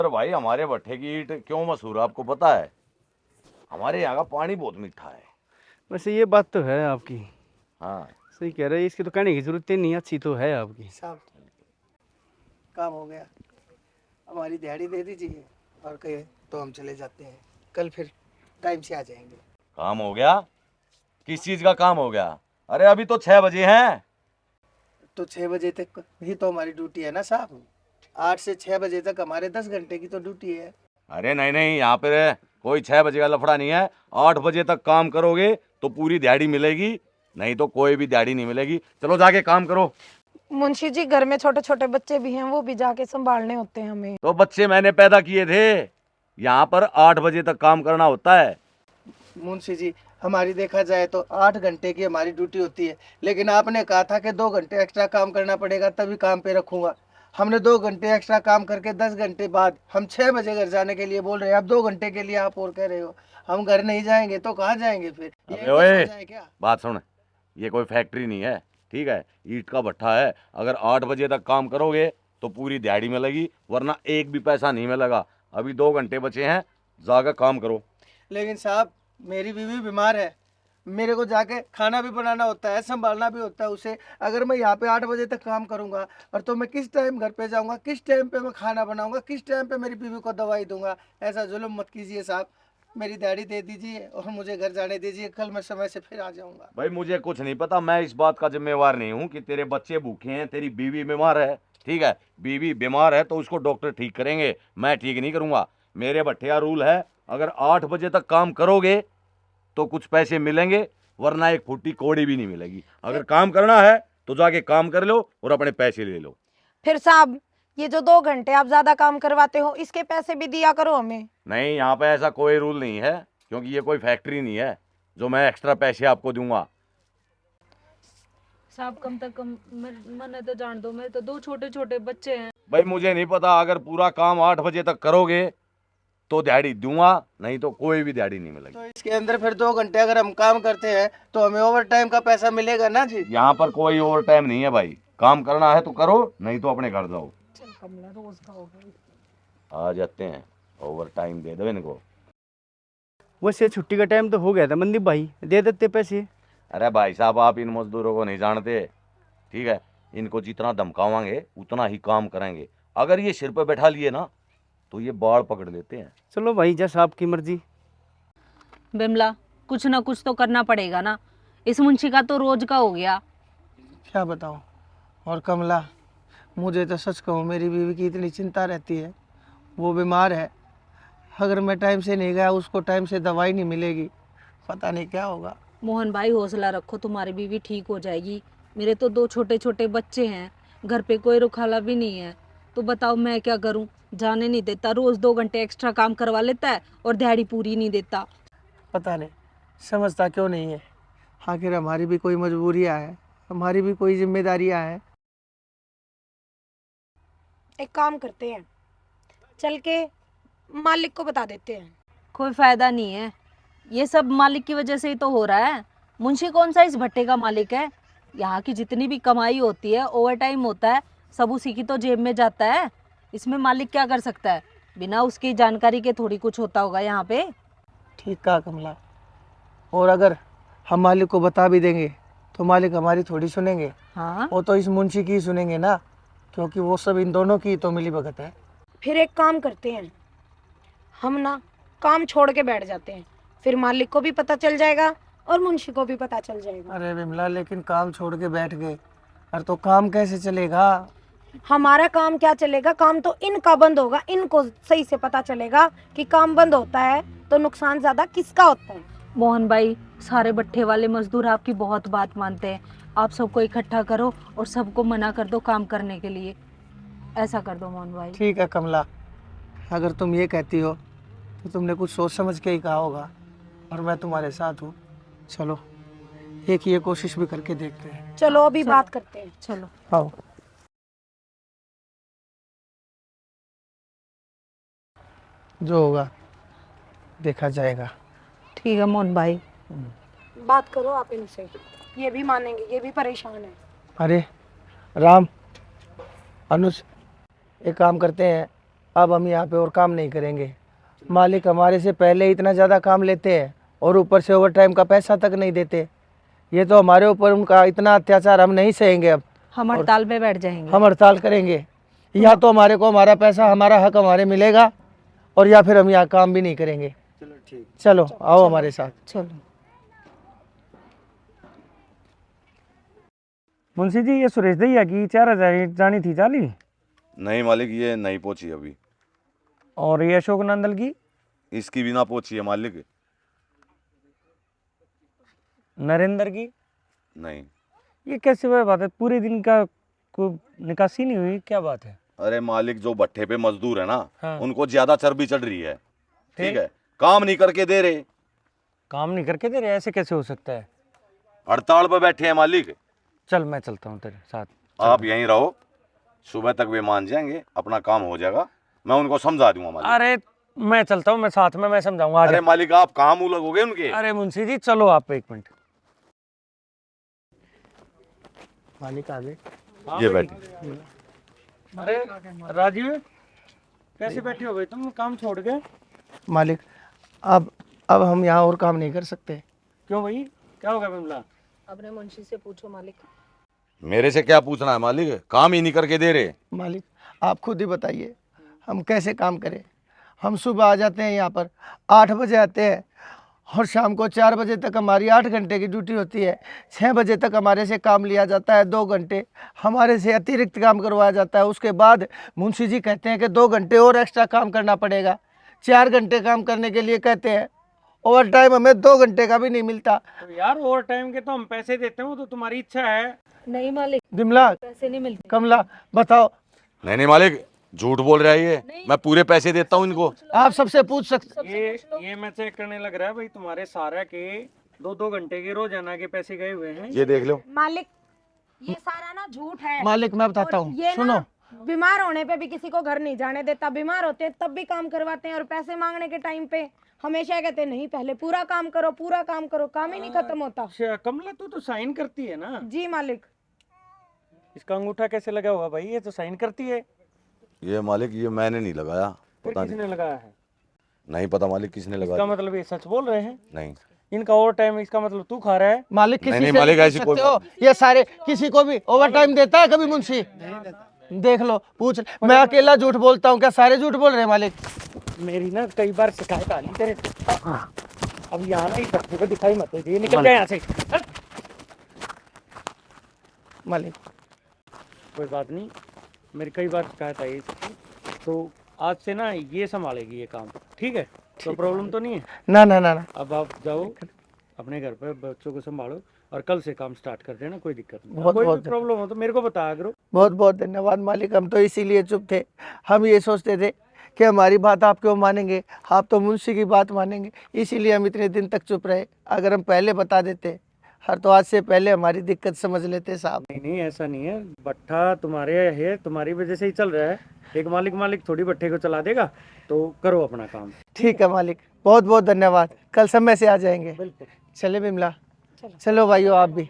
पर भाई हमारे भट्ठे की ईंट क्यों मशहूर है आपको पता है? हमारे यहाँ का पानी बहुत मीठा है। वैसे ये बात तो है आपकी, हाँ सही कह रहे हैं। इसकी तो कहने की जरूरत ही नहीं, अच्छी तो है आपकी। साहब काम हो गया, हमारी दिहाड़ी दे दीजिए और कहे तो हम चले जाते हैं, कल फिर टाइम से आ जाएंगे। काम हो गया? किस चीज का काम हो गया? अरे अभी तो 6 बजे हैं। तो 6 बजे तक ही तो हमारी ड्यूटी है ना साहब, 8 से 6 बजे तक हमारे 10 घंटे की तो ड्यूटी है। अरे नहीं नहीं, यहाँ पे कोई 6 बजे का लफड़ा नहीं है। 8 बजे तक काम करोगे तो पूरी दिहाड़ी मिलेगी, नहीं तो कोई भी दिहाड़ी नहीं मिलेगी। चलो जाके काम करो। मुंशी जी घर में छोटे छोटे बच्चे भी हैं, वो भी जाके संभालने होते हैं हमें। तो बच्चे मैंने पैदा किए थे। यहाँ पर 8 बजे तक काम करना होता है। मुंशी जी हमारी देखा जाए तो 8 घंटे की हमारी ड्यूटी होती है, लेकिन आपने कहा था कि 2 घंटे एक्स्ट्रा काम करना पड़ेगा तभी काम पे रखूंगा। हमने 2 घंटे एक्स्ट्रा काम करके 10 घंटे बाद हम 6 बजे घर जाने के लिए बोल रहे हैं, आप 2 घंटे के लिए आप और कह रहे हो। हम घर नहीं जाएंगे तो कहाँ जाएंगे फिर? अबे ये ओए, कुछ हो जाए क्या? बात सुन। ये कोई फैक्ट्री नहीं है, ठीक है? ईंट का भट्ठा है। अगर 8 बजे तक काम करोगे तो पूरी दिहाड़ी मिलेगी, वरना एक भी पैसा नहीं मिलेगा। अभी 2 घंटे बचे हैं, जाकर काम करो। लेकिन साहब मेरी बीवी बीमार है, मेरे को जाके खाना भी बनाना होता है, संभालना भी होता है उसे। अगर मैं यहाँ पे 8 बजे तक काम करूँगा और तो मैं किस टाइम घर पे जाऊँगा, किस टाइम पे मैं खाना बनाऊँगा, किस टाइम पे मेरी बीवी को दवाई दूंगा? ऐसा जुल्म मत कीजिए साहब, मेरी दिहाड़ी दे दीजिए और मुझे घर जाने दीजिए, कल मैं समय से फिर आ जाऊँगा। भाई मुझे कुछ नहीं पता, मैं इस बात का जिम्मेवार नहीं हूँ कि तेरे बच्चे भूखे हैं, तेरी बीवी बीमार है। ठीक है, बीवी बीमार है तो उसको डॉक्टर ठीक करेंगे, मैं ठीक नहीं करूँगा। मेरे भट्ठे का रूल है, अगर 8 बजे तक काम करोगे तो कुछ पैसे मिलेंगे, वरना एक फुट्टी कौड़ी भी नहीं मिलेगी। अगर काम करना है तो जाके काम कर लो और अपने पैसे ले लो। फिर साहब ये जो 2 घंटे आप ज्यादा काम करवाते हो, इसके पैसे भी दिया करो हमें। नहीं, यहाँ पे ऐसा कोई रूल नहीं है, क्योंकि ये कोई फैक्ट्री नहीं है जो मैं एक्स्ट्रा पैसे आपको दूंगा। साहब कम तक कम मैंने तो जान दो, मेरे तो 2 छोटे छोटे बच्चे हैं। भाई मुझे नहीं पता, अगर पूरा काम 8 बजे तक करोगे तो दिहाड़ी दूंगा, नहीं तो कोई भी दिहाड़ी नहीं मिलेगी। तो इसके अंदर फिर 2 घंटे अगर हम काम करते हैं तो हमें ओवर टाइम का पैसा मिलेगा ना जी? यहाँ पर कोई ओवर टाइम नहीं है भाई, काम करना है तो करो, नहीं तो अपने घर जाओ। चल कमला, रोज का हो गया। आ जाते हैं, ओवर टाइम दे दो इनको। वैसे छुट्टी का टाइम तो हो गया था मनदीप भाई, दे देते पैसे। अरे भाई साहब, आप इन मजदूरों को नहीं जानते, ठीक है? इनको जितना धमकावांगे उतना ही काम करेंगे। अगर ये सिर पे बैठा लिए ना तो ये बाल पकड़ लेते हैं। चलो भाई, जैसा आपकी मर्जी। बिमला कुछ ना कुछ तो करना पड़ेगा ना, इस मुंशी का तो रोज का हो गया। क्या बताऊं? और कमला, मुझे तो सच कहूँ मेरी बीवी की इतनी चिंता रहती है, वो बीमार है। अगर मैं टाइम से नहीं गया, उसको टाइम से दवाई नहीं मिलेगी, पता नहीं क्या होगा। मोहन भाई हौसला रखो, तुम्हारी बीवी ठीक हो जाएगी। मेरे तो 2 छोटे छोटे बच्चे हैं, घर पे कोई रुखाला भी नहीं है, तो बताओ मैं क्या करूं? जाने नहीं देता, रोज 2 घंटे एक्स्ट्रा काम करवा लेता है और दिहाड़ी पूरी नहीं देता। पता नहीं समझता क्यों नहीं है। आखिर हमारी भी कोई मजबूरियां है, हमारी भी कोई जिम्मेदारियां हैं। एक काम करते हैं, चल के मालिक को बता देते हैं। कोई फायदा नहीं है, ये सब मालिक की वजह से ही तो हो रहा है। मुंशी कौन सा इस भट्टे का मालिक है? यहाँ की जितनी भी कमाई होती है, ओवर टाइम होता है, सब उसी की तो जेब में जाता है। इसमें मालिक क्या कर सकता है? बिना उसकी जानकारी के थोड़ी कुछ होता होगा यहाँ पे। ठीक कहा कमला। और अगर हम मालिक को बता भी देंगे तो मालिक हमारी थोड़ी सुनेंगे, हाँ वो तो इस मुंशी की ही सुनेंगे ना, क्योंकि वो सब इन दोनों की तो मिली भगत है। फिर एक काम करते हैं, हम ना काम छोड़ के बैठ जाते हैं, फिर मालिक को भी पता चल जाएगा और मुंशी को भी पता चल जाएगा। अरे विमला, लेकिन काम छोड़ के बैठ गए और तो काम कैसे चलेगा? हमारा काम क्या चलेगा? काम तो इनका बंद होगा, इनको सही से पता चलेगा कि काम बंद होता है तो नुकसान ज्यादा किसका होता है। मोहन भाई, सारे भट्ठे वाले मजदूर आपकी बहुत बात मानते हैं। आप सबको इकट्ठा करो और सबको मना कर दो काम करने के लिए। ऐसा कर दो मोहन भाई। ठीक है कमला, अगर तुम ये कहती हो तो तुमने कुछ सोच समझ के ही कहा होगा, और मैं तुम्हारे साथ हूँ। चलो एक ये कोशिश भी करके देखते हैं। चलो अभी बात करते हैं। चलो आओ। जो होगा देखा जाएगा। ठीक है मोहन भाई। बात करो आप इनसे, ये भी मानेंगे, ये भी परेशान है। अरे राम, अनुज, एक काम करते हैं, अब हम यहाँ पे और काम नहीं करेंगे। मालिक हमारे से पहले ही इतना ज़्यादा काम लेते हैं और ऊपर से ओवर टाइम का पैसा तक नहीं देते। ये तो हमारे ऊपर उनका इतना अत्याचार हम नहीं सहेंगे। अब हम हड़ताल पे बैठ जाएंगे। हम हड़ताल करेंगे। या तो हमारे को हमारा पैसा, हमारा हक हमारे मिलेगा, और या फिर हम यहाँ काम भी नहीं करेंगे। चलो ठीक। चलो आओ हमारे साथ। चलो। मुंशी जी, ये सुरेश दैया की 4,000 जानी थी चाली, नहीं मालिक, ये नहीं पहुंची अभी। और ये अशोक नंदल की, इसकी भी ना पहुंची है मालिक। नरेंद्र की, नहीं। ये कैसे हुआ बात है? पूरे दिन का कोई निकासी नहीं हुई, क्या बात है? अरे मालिक, जो भट्ठे पे मजदूर है ना, हाँ। उनको ज्यादा चर्बी चढ़ रही है। ठीक है, काम नहीं करके दे रहे। काम नहीं करके दे रहे? ऐसे कैसे हो सकता है? हड़ताल पे बैठे हैं मालिक। चल मैं चलता हूँ तेरे साथ। आप यहीं रहो, सुबह तक वे मान जाएंगे, अपना काम हो जाएगा। मैं उनको समझा दूंगा मालिक। अरे मैं चलता हूँ, मैं साथ में, मैं समझाऊंगा। अरे मालिक, आप कहाँ मुंह लगोगे उनके? अरे मुंशी जी चलो आप 1 मिनट। मालिक आ गए। ये बैठे। अरे राजीव, कैसे बैठे हो भाई तुम काम छोड़ के? मालिक अब हम यहाँ और काम नहीं कर सकते। क्यों भाई, क्या हो गया बिमला? अपने मुंशी से पूछो मालिक। मेरे से क्या पूछना है मालिक? काम ही नहीं करके दे रहे। मालिक आप खुद ही बताइए, हम कैसे काम करें? हम सुबह आ जाते हैं यहाँ पर, 8 बजे आते हैं, और शाम को 4 बजे तक हमारी 8 घंटे की ड्यूटी होती है। 6 बजे तक हमारे से काम लिया जाता है, 2 घंटे हमारे से अतिरिक्त काम करवाया जाता है। उसके बाद मुंशी जी कहते हैं कि 2 घंटे और एक्स्ट्रा काम करना पड़ेगा। 4 घंटे काम करने के लिए कहते हैं। ओवर टाइम हमें 2 घंटे का भी नहीं मिलता। तो यार ओवर टाइम के तो हम पैसे देते हैं, वो तो तुम्हारी इच्छा है। नहीं मालिक, बिमला, पैसे नहीं मिलते। कमला, बताओ। नहीं मालिक, झूठ बोल रहा है ये। मैं पूरे पैसे देता हूँ इनको। आप सबसे पूछ सकते। ये मैं चेक करने लग रहा है भाई, तुम्हारे सारा के 2-2 घंटे के रोजाना के पैसे गए हुए हैं। ये देख लो मालिक, ये सारा ना झूठ है। मालिक मैं बताता और हूँ, ये सुनो। ना बीमार होने पे भी किसी को घर नहीं जाने देता। बीमार होते हैं तब भी काम करवाते हैं, और पैसे मांगने के टाइम पे हमेशा कहते हैं नहीं पहले पूरा काम करो, पूरा काम करो। काम ही नहीं खत्म होता। अच्छा कमला, तू तो साइन करती है ना? जी मालिक। इसका अंगूठा कैसे लगा हुआ भाई? ये तो साइन करती है। ये मालिक, ये मैंने नहीं लगाया। फिर पता किसने नहीं, लगाया है? नहीं पता मालिक किसने इसका लगाया। मतलब ये सच बोल रहे हैं? नहीं इनका ओवर टाइम, इसका मतलब तू खा रहा है? मालिक किसी नहीं, से मालिक, पूछ ऐसी कोई सकते हो? ये सारे किसी को भी ओवर टाइम देता है कभी मुंशी? देख लो, पूछ। मैं अकेला झूठ बोलता हूँ क्या? सारे झूठ बोल रहे हैं मालिक। मेरी ना कई बार शिकायत आ रही तेरे। अब यहाँ ना इस बच्चे को दिखाई मत दे, निकल जाए यहाँ से। मालिक कोई बात नहीं, मेरी कई बार शिकायत आई इसकी, तो आज से ना ये संभालेगी ये काम, ठीक है? तो प्रॉब्लम तो नहीं है? ना ना ना ना। अब आप जाओ अपने घर पे, बच्चों को संभालो, और कल से काम स्टार्ट कर देना, कोई दिक्कत नहीं। बहुत कोई बहुत भी प्रॉब्लम हो तो मेरे को बताया करो। बहुत बहुत धन्यवाद मालिक। हम तो इसीलिए चुप थे। हम ये सोचते थे कि हमारी बात आप क्यों मानेंगे, आप तो मुंशी की बात मानेंगे, इसीलिए हम इतने दिन तक चुप रहे। अगर हम पहले बता देते, हर तो आज से पहले हमारी दिक्कत समझ लेते साहब। नहीं नहीं, ऐसा नहीं है। भट्ठा तुम्हारे है, तुम्हारी वजह से ही चल रहा है। एक मालिक थोड़ी भट्ठे को चला देगा। तो करो अपना काम। ठीक है मालिक, बहुत बहुत धन्यवाद। कल समय से आ जाएंगे। बिल्कुल। चले बिमला, चलो भाइयों आप भी।